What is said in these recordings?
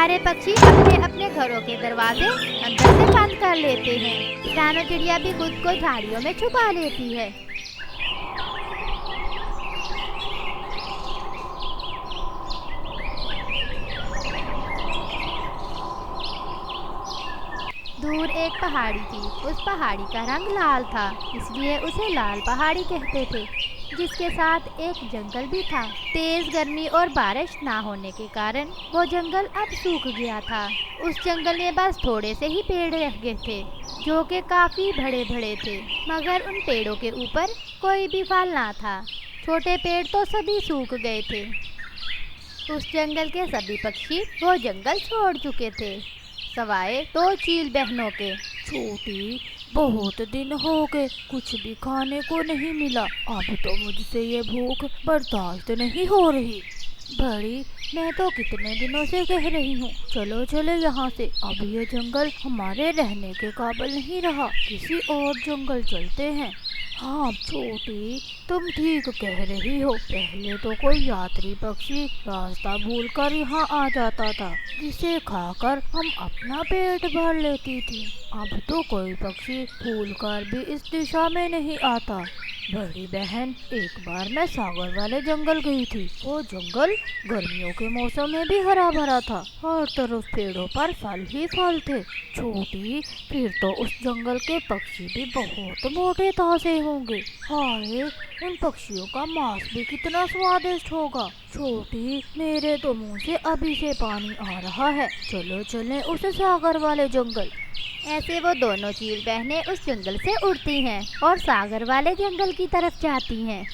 सारे पक्षी अपने अपने घरों के दरवाजे अंदर से बंद कर लेते हैं। रानो चिड़िया भी खुद को झाड़ियों में छुपा लेती है। दूर एक पहाड़ी थी। उस पहाड़ी का रंग लाल था, इसलिए उसे लाल पहाड़ी कहते थे। जिसके साथ एक जंगल भी था। तेज गर्मी और बारिश ना होने के कारण वो जंगल अब सूख गया था। उस जंगल में बस थोड़े से ही पेड़ रह गए थे, जो कि काफी बड़े बड़े थे, मगर उन पेड़ों के ऊपर कोई भी फल ना था। छोटे पेड़ तो सभी सूख गए थे। उस जंगल के सभी पक्षी वो जंगल छोड़ चुके थे, सवाए दो चील बहनों के। छोटी, बहुत दिन हो गए कुछ भी खाने को नहीं मिला। अब तो मुझसे ये भूख बर्दाश्त नहीं हो रही। बड़ी, मैं तो कितने दिनों से कह रही हूँ, चलो चले यहाँ से। अब ये जंगल हमारे रहने के काबिल नहीं रहा, किसी और जंगल चलते हैं। हाँ छोटी, तुम ठीक कह रही हो। पहले तो कोई यात्री पक्षी रास्ता भूलकर यहाँ आ जाता था, जिसे खाकर हम अपना पेट भर लेती थी। अब तो कोई पक्षी भूलकर भी इस दिशा में नहीं आता। बड़ी बहन, एक बार मैं सागर वाले जंगल गई थी। वो जंगल गर्मियों के मौसम में भी हरा भरा था, हर तरफ पेड़ों पर फल ही फल थे। छोटी, फिर तो उस जंगल के पक्षी भी बहुत मोटे ताजे होंगे। हाय, उन पक्षियों का मांस भी कितना स्वादिष्ट होगा। छोटी, मेरे तो मुंह से अभी से पानी आ रहा है। चलो चलें उस सागर वाले जंगल। ऐसे वो दोनों चील बहनें उस जंगल से उड़ती हैं और सागर वाले जंगल की तरफ जाती हैं।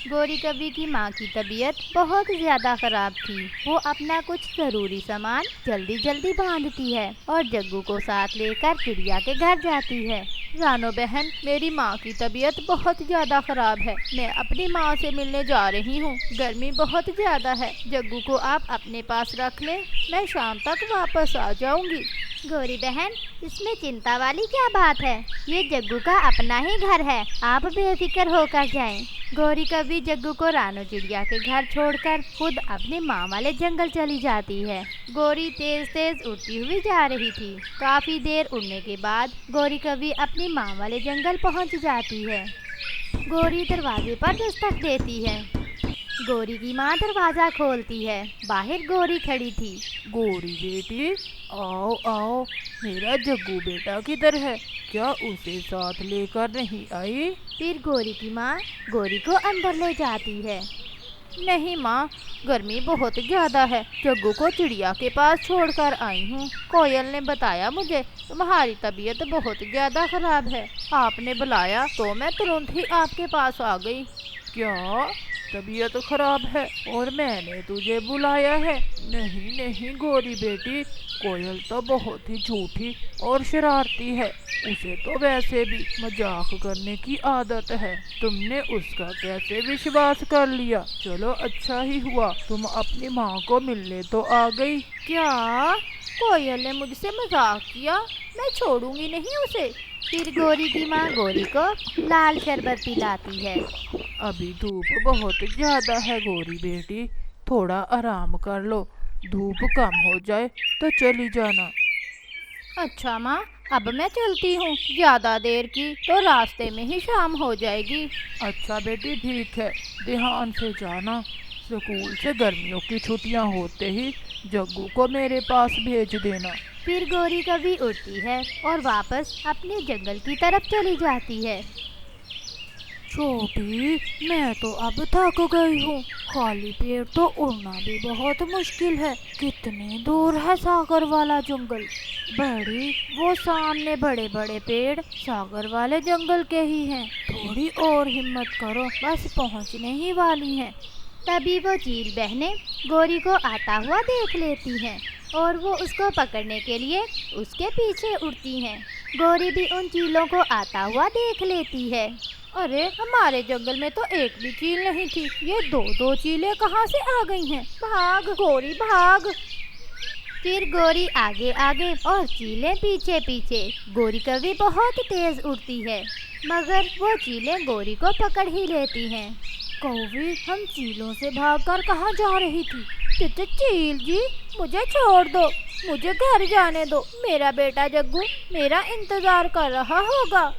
गोरी कभी की माँ की तबीयत बहुत ज़्यादा ख़राब थी। वो अपना कुछ ज़रूरी सामान जल्दी जल्दी बांधती है और जग्गू को साथ लेकर चिड़िया के घर जाती है। रानो बहन, मेरी माँ की तबीयत बहुत ज़्यादा ख़राब है। मैं अपनी माँ से मिलने जा रही हूँ। गर्मी बहुत ज़्यादा है। जग्गू को आप अपने पास रख लें, मैं शाम तक वापस आ जाऊँगी। गोरी बहन, इसमें चिंता वाली क्या बात है? ये जग्गू का अपना ही घर है, आप बेफिक्र होकर जाएं। गोरी कभी जग्गू को रानो चिड़िया के घर छोड़कर खुद अपने माँ वाले जंगल चली जाती है। गोरी तेज तेज उड़ती हुई जा रही थी। काफी देर उड़ने के बाद गोरी कभी अपनी माँ वाले जंगल पहुँच जाती है। गोरी दरवाजे पर दस्तक देती है। गोरी की माँ दरवाज़ा खोलती है। बाहर गोरी खड़ी थी। गोरी बेटी, आओ आओ। मेरा जग्गू बेटा किधर है? क्या उसे साथ लेकर नहीं आई? फिर गोरी की माँ गोरी को अंदर ले जाती है। नहीं माँ, गर्मी बहुत ज़्यादा है। जग्गू को चिड़िया के पास छोड़कर आई हूँ। कोयल ने बताया मुझे तुम्हारी तबीयत बहुत ज़्यादा ख़राब है। आपने बुलाया तो मैं तुरंत ही आपके पास आ गई। क्या तबीयत खराब है और मैंने तुझे बुलाया है? नहीं नहीं गोरी बेटी, कोयल तो बहुत ही झूठी और शरारती है। उसे तो वैसे भी मजाक करने की आदत है। तुमने उसका कैसे विश्वास कर लिया? चलो अच्छा ही हुआ तुम अपनी माँ को मिलने तो आ गई। क्या कोयल ने मुझसे मजाक किया? मैं छोड़ूंगी नहीं उसे। फिर गोरी की माँ गोरी को लाल शरबत पिलाती है। अभी धूप बहुत ज़्यादा है गोरी बेटी, थोड़ा आराम कर लो। धूप कम हो जाए तो चली जाना। अच्छा माँ, अब मैं चलती हूँ। ज़्यादा देर की तो रास्ते में ही शाम हो जाएगी। अच्छा बेटी ठीक है, ध्यान से जाना। स्कूल से गर्मियों की छुट्टियाँ होते ही जग्गू को मेरे पास भेज देना। फिर गोरी कभी उड़ती है और वापस अपने जंगल की तरफ चली जाती है। छोटी, मैं तो अब थक गई हूँ। खाली पेट तो उड़ना भी बहुत मुश्किल है। कितने दूर है सागर वाला जंगल? बड़ी, वो सामने बड़े बड़े पेड़ सागर वाले जंगल के ही हैं। थोड़ी और हिम्मत करो, बस पहुँचने ही वाली हैं। तभी वो चील बहनें गोरी को आता हुआ देख लेती हैं और वो उसको पकड़ने के लिए उसके पीछे उड़ती हैं। गोरी भी उन चीलों को आता हुआ देख लेती है। अरे, हमारे जंगल में तो एक भी चील नहीं थी। ये दो दो चीलें कहाँ से आ गई हैं? भाग गोरी भाग। फिर गोरी आगे आगे और चीलें पीछे पीछे। गोरी कभी बहुत तेज उड़ती है, मगर वो चीलें गोरी को पकड़ ही लेती हैं। कौवी, हम चीलों से भागकर कहाँ जा रही थी? चील जी, मुझे छोड़ दो, मुझे घर जाने दो। मेरा बेटा जग्गू मेरा इंतजार कर रहा होगा।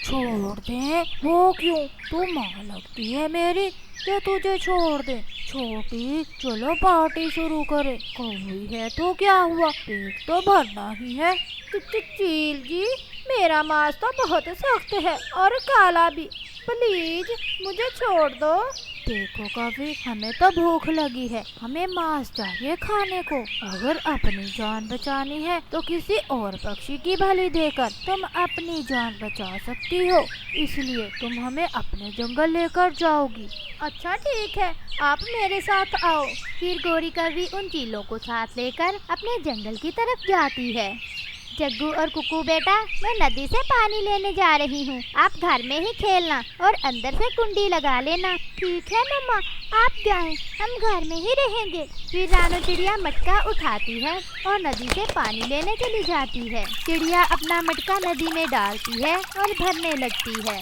छोड़ दे? वो क्यों? तू माँ लगती है मेरी कि तुझे छोड़ दे। छोटी, चलो पार्टी शुरू करे। कौवी है तो क्या हुआ, पेट तो भरना ही है। चील जी, मेरा मांस तो बहुत सख्त है और काला भी, प्लीज मुझे छोड़ दो। देखो कभी, हमें तो भूख लगी है, हमें मांस चाहिए खाने को। अगर अपनी जान बचानी है तो किसी और पक्षी की बलि देकर तुम अपनी जान बचा सकती हो, इसलिए तुम हमें अपने जंगल लेकर जाओगी। अच्छा ठीक है, आप मेरे साथ आओ। फिर गौरी कभी उन चीलों को साथ लेकर अपने जंगल की तरफ जाती है। जग्गू और कुकू बेटा, मैं नदी से पानी लेने जा रही हूँ, आप घर में ही खेलना और अंदर से कुंडी लगा लेना। ठीक है मम्मा, आप जाएं, हम घर में ही रहेंगे। फिर रानो चिड़िया मटका उठाती है और नदी से पानी लेने चली जाती है। चिड़िया अपना मटका नदी में डालती है और भरने लगती है।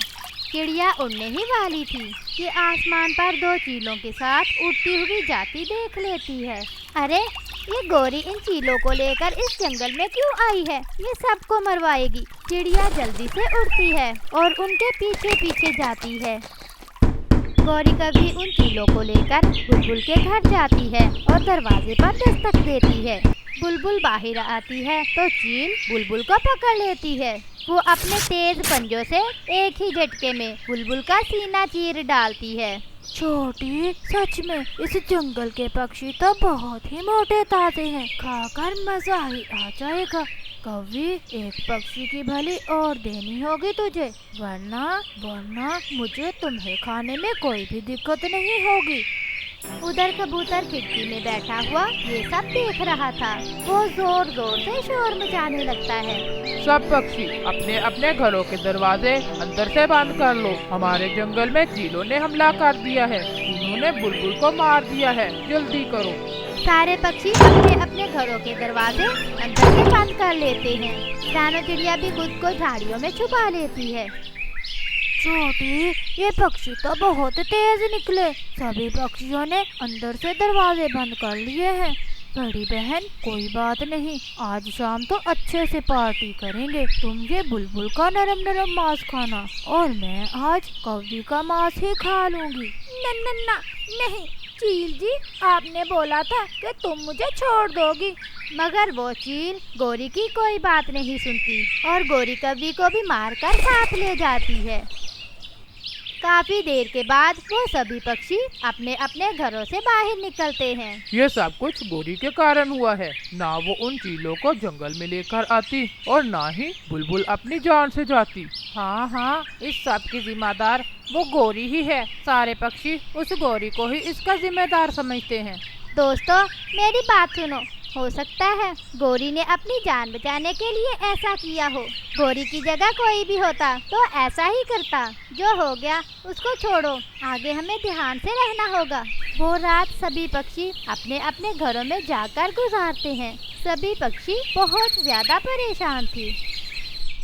चिड़िया उड़ने ही वाली थी कि आसमान पर दो चीलों के साथ उड़ती हुई जाती देख लेती है। अरे, ये गौरी इन चीलों को लेकर इस जंगल में क्यों आई है? ये सबको मरवाएगी। चिड़िया जल्दी से उड़ती है और उनके पीछे पीछे जाती है। गौरी कभी उन चीलों को लेकर बुलबुल के घर जाती है और दरवाजे पर दस्तक देती है। बुलबुल बाहर आती है तो चील बुलबुल को पकड़ लेती है। वो अपने तेज पंजों से एक ही झटके में बुलबुल का सीना चीर डालती है। छोटी, सच में इस जंगल के पक्षी तो बहुत ही मोटे ताजे हैं, खाकर मजा ही आ जाएगा। कभी एक पक्षी की भली और देनी होगी तुझे, वरना मुझे तुम्हें खाने में कोई भी दिक्कत नहीं होगी। उधर कबूतर खिड़की में बैठा हुआ ये सब देख रहा था। वो जोर जोर से शोर मचाने लगता है। सब पक्षी अपने अपने घरों के दरवाजे अंदर से बंद कर लो, हमारे जंगल में चीलों ने हमला कर दिया है, उन्होंने बुलबुल को मार दिया है, जल्दी करो। सारे पक्षी अपने अपने घरों के दरवाजे अंदर से बंद कर लेते हैं। रानो चिड़िया भी खुद को झाड़ियों में छुपा लेती है। छोटी, ये पक्षी तो बहुत तेज निकले। सभी पक्षियों ने अंदर से दरवाजे बंद कर लिए हैं। बड़ी बहन, कोई बात नहीं, आज शाम तो अच्छे से पार्टी करेंगे। तुम ये बुलबुल का नरम नरम मांस खाना और मैं आज कौवी का मांस ही खा लूंगी। नहीं चील जी, आपने बोला था कि तुम मुझे छोड़ दोगी। मगर वो चील गौरी की कोई बात नहीं सुनती और गौरी कभी को भी मारकर साथ ले जाती है। काफी देर के बाद वो सभी पक्षी अपने अपने घरों से बाहर निकलते हैं। ये सब कुछ गौरी के कारण हुआ है, ना वो उन चीलों को जंगल में लेकर आती और ना ही बुलबुल अपनी जान से जाती। हाँ, इस सब की जिम्मेदार वो गौरी ही है। सारे पक्षी उस गौरी को ही इसका जिम्मेदार समझते हैं। दोस्तों, मेरी बात सुनो। हो सकता है गौरी ने अपनी जान बचाने के लिए ऐसा किया हो। गौरी की जगह कोई भी होता तो ऐसा ही करता। जो हो गया उसको छोड़ो, आगे हमें ध्यान से रहना होगा। वो रात सभी पक्षी अपने अपने घरों में जाकर गुजारते हैं। सभी पक्षी बहुत ज्यादा परेशान थी।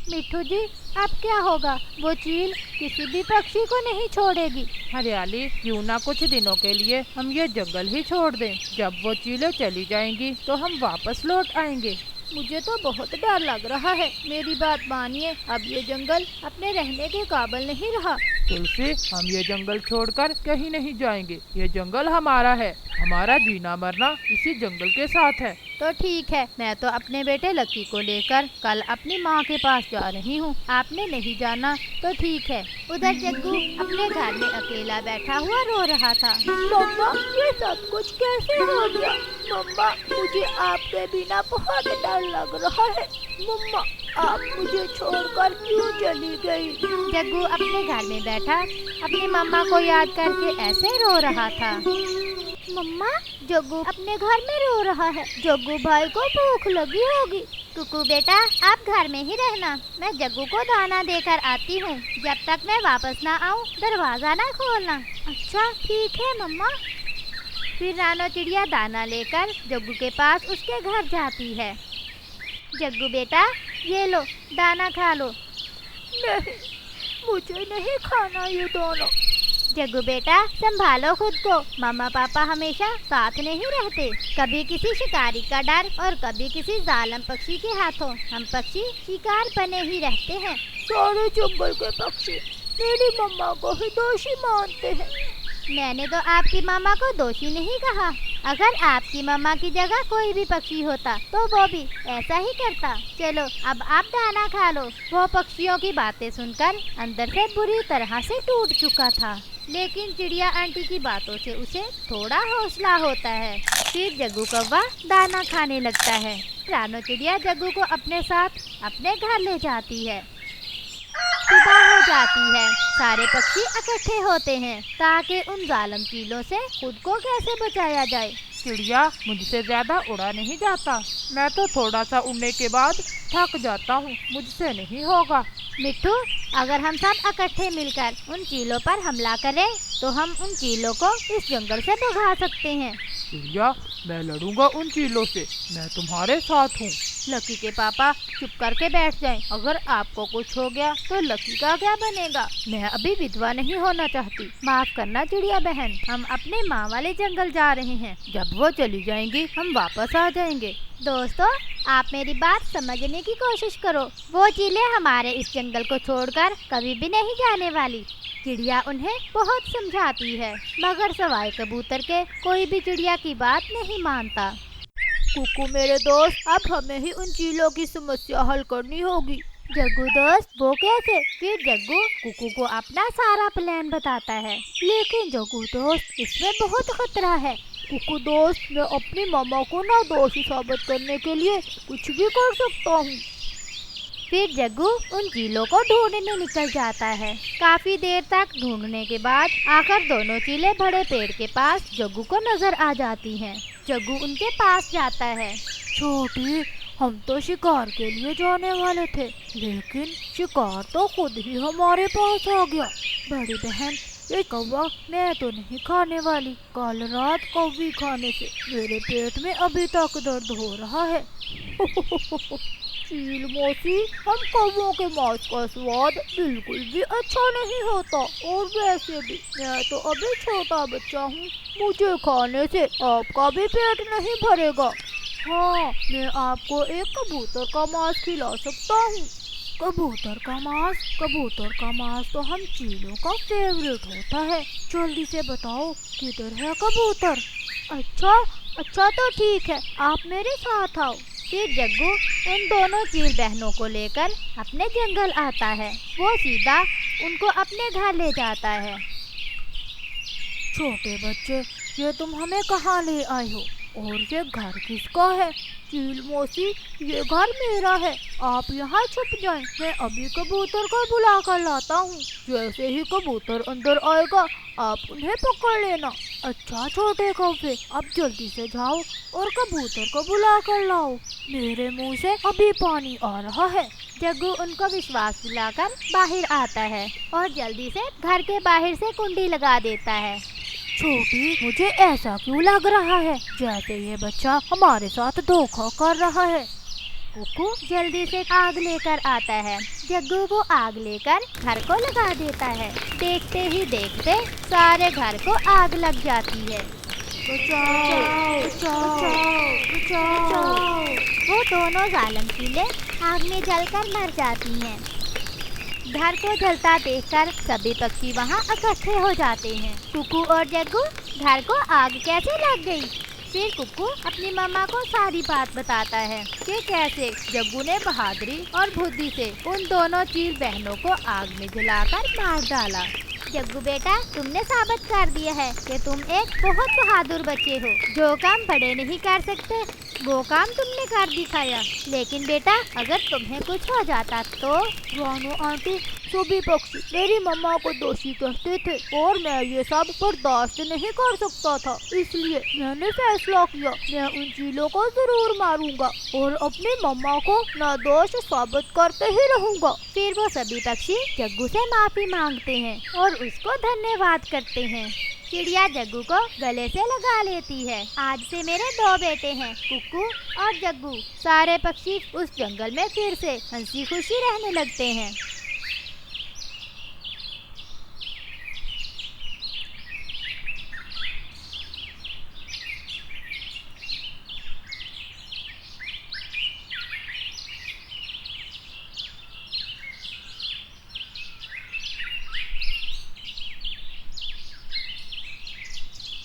मिट्ठू जी, अब क्या होगा? वो चील किसी भी पक्षी को नहीं छोड़ेगी। हरियाली, क्यों ना कुछ दिनों के लिए हम ये जंगल ही छोड़ दें। जब वो चीलें चली जाएंगी तो हम वापस लौट आएंगे। मुझे तो बहुत डर लग रहा है। मेरी बात मानिए, अब ये जंगल अपने रहने के काबिल नहीं रहा। तुलसी, हम ये जंगल छोड़कर कहीं नहीं जाएंगे। ये जंगल हमारा है, हमारा जीना मरना इसी जंगल के साथ है। तो ठीक है, मैं तो अपने बेटे लकी को लेकर कल अपनी माँ के पास जा रही हूँ। आपने नहीं जाना तो ठीक है। उधर जग्गू अपने घर में अकेला बैठा हुआ रो रहा था। मम्मा, ये सब कुछ कैसे हो गया? मम्मा, मुझे आपके बिना बहुत डर लग रहा है। मम्मा, आप मुझे छोड़कर क्यों चली गई? जग्गू अपने घर में बैठा अपनी मम्मा को याद करके ऐसे रो रहा था। मम्मा, जग्गू अपने घर में रो रहा है। जग्गू भाई को भूख लगी होगी। कुकू बेटा, आप घर में ही रहना, मैं जग्गू को दाना देकर आती हूँ। जब तक मैं वापस ना आऊँ दरवाजा ना खोलना। अच्छा ठीक है मम्मा। फिर रानो चिड़िया दाना लेकर जग्गू के पास उसके घर जाती है। जग्गू बेटा, ये लो दाना खा लो। नहीं, मुझे नहीं खाना ये दाना। जग्गू बेटा संभालो खुद को, मम्मा पापा हमेशा साथ नहीं रहते। कभी किसी शिकारी का डर और कभी किसी जालिम पक्षी के हाथों हम पक्षी शिकार बने ही रहते हैं। सारे जंगल के पक्षी मेरी मम्मा को ही दोषी मानते हैं। मैंने तो आपकी मामा को दोषी नहीं कहा। अगर आपकी मामा की जगह कोई भी पक्षी होता तो वो भी ऐसा ही करता। चलो अब आप दाना खा लो। वो पक्षियों की बातें सुनकर अंदर से बुरी तरह से टूट चुका था, लेकिन चिड़िया आंटी की बातों से उसे थोड़ा हौसला होता है। फिर जग्गू कौवा दाना खाने लगता है। रानो चिड़िया जग्गू को अपने साथ अपने घर ले जाती है। सुबह हो जाती है। सारे पक्षी इकट्ठे होते हैं ताकि उन जालिम चीलों से खुद को कैसे बचाया जाए। चिड़िया, मुझसे ज्यादा उड़ा नहीं जाता। मैं तो थोड़ा सा उड़ने के बाद थक जाता हूँ, मुझसे नहीं होगा। मिट्ठू, अगर हम सब इकट्ठे मिलकर उन चीलों पर हमला करें तो हम उन चीलों को इस जंगल से भगा सकते हैं। चिड़िया, मैं लड़ूंगा उन चीलों से, मैं तुम्हारे साथ हूँ। लकी के पापा चुप करके बैठ जाएं। अगर आपको कुछ हो गया तो लकी का क्या बनेगा? मैं अभी विधवा नहीं होना चाहती। माफ करना चिड़िया बहन, हम अपने माँ वाले जंगल जा रहे हैं। जब वो चली जाएंगी हम वापस आ जाएंगे। दोस्तों, आप मेरी बात समझने की कोशिश करो। वो चीलें हमारे इस जंगल को छोड़कर कभी भी नहीं जाने वाली। चिड़िया उन्हें बहुत समझाती है, मगर सवाए कबूतर के कोई भी चिड़िया की बात नहीं मानता। कुकू मेरे दोस्त, अब हमें ही उन चीलों की समस्या हल करनी होगी। जग्गू दोस्त, वो कैसे? फिर जग्गू कुकू को अपना सारा प्लान बताता है। लेकिन जग्गू दोस्त, इसमें बहुत खतरा है। कुकू दोस्त, मैं अपनी मामा को ना दोषी साबित करने के लिए कुछ भी कर सकता हूँ। फिर जग्गू उन चीलों को ढूंढने निकल जाता है। काफी देर तक ढूंढने के बाद आकर दोनों चीलें बड़े पेड़ के पास जग्गू को नजर आ जाती हैं। जग्गू उनके पास जाता है। छोटी, हम तो शिकार के लिए जाने वाले थे, लेकिन शिकार तो खुद ही हमारे पास आ गया। बड़ी बहन, ये कौवा मैं तो नहीं खाने वाली। कल रात कौवी खाने से मेरे पेट में अभी तक दर्द हो रहा है। चील मौसी, हम कौवों के मांस का स्वाद बिल्कुल भी अच्छा नहीं होता, और वैसे भी मैं तो अभी छोटा बच्चा हूँ, मुझे खाने से आपका भी पेट नहीं भरेगा। हाँ, मैं आपको एक कबूतर का मांस खिला सकता हूँ। कबूतर का मांस? कबूतर का मांस तो हम चीलों का फेवरेट होता है। जल्दी से बताओ, किधर है कबूतर? अच्छा तो ठीक है, आप मेरे साथ आओ। फिर जग्गू उन दोनों चील बहनों को लेकर अपने जंगल आता है। वो सीधा उनको अपने घर ले जाता है। छोटे बच्चे, ये तुम हमें कहाँ ले आए हो, और ये घर किसका है? चील मौसी, ये घर मेरा है, आप यहाँ छुप जाएं, मैं अभी कबूतर को बुला कर लाता हूँ। जैसे ही कबूतर अंदर आएगा आप उन्हें पकड़ लेना। अच्छा छोटे कौवे, अब जल्दी से जाओ और कबूतर को बुला कर लाओ, मेरे मुंह से अभी पानी आ रहा है। जग्गू उनको विश्वास दिलाकर बाहर आता है और जल्दी से घर के बाहर से कुंडी लगा देता है। छोटी, मुझे ऐसा क्यों लग रहा है जैसे ये बच्चा हमारे साथ धोखा कर रहा है। कुकू जल्दी से आग लेकर आता है। जग्गू वो आग लेकर घर को लगा देता है। देखते ही देखते सारे घर को आग लग जाती है। बचाओ, बचाओ, बचाओ। वो दोनों जालिम चीलें आग में जलकर मर जाती हैं। घर को जलता देखकर सभी पक्षी वहाँ इकट्ठे हो जाते हैं। कुकू और जग्गू, घर को आग कैसे लग गई? फिर कुकू अपनी मम्मा को सारी बात बताता है कि कैसे जग्गू ने बहादुरी और बुद्धि से उन दोनों चील बहनों को आग में जलाकर मार डाला। जग्गू बेटा, तुमने साबित कर दिया है कि तुम एक बहुत बहादुर बच्चे हो। जो काम बड़े नहीं कर सकते वो काम तुमने कर दिखाया। लेकिन बेटा, अगर तुम्हें कुछ हो जाता तो? रानो आंटी, सभी पक्षी मेरी मम्मा को दोषी कहते थे और मैं ये सब बर्दाश्त नहीं कर सकता था, इसलिए मैंने फैसला किया मैं उन चीलों को जरूर मारूंगा और अपनी मम्मा को निर्दोष साबित करके ही रहूंगा। फिर वो सभी पक्षी जग्गू से माफी मांगते हैं और उसको धन्यवाद करते हैं। चिड़िया जग्गू को गले से लगा लेती है। आज से मेरे 2 बेटे हैं, कुकू और जग्गू। सारे पक्षी उस जंगल में फिर से हंसी खुशी रहने लगते हैं।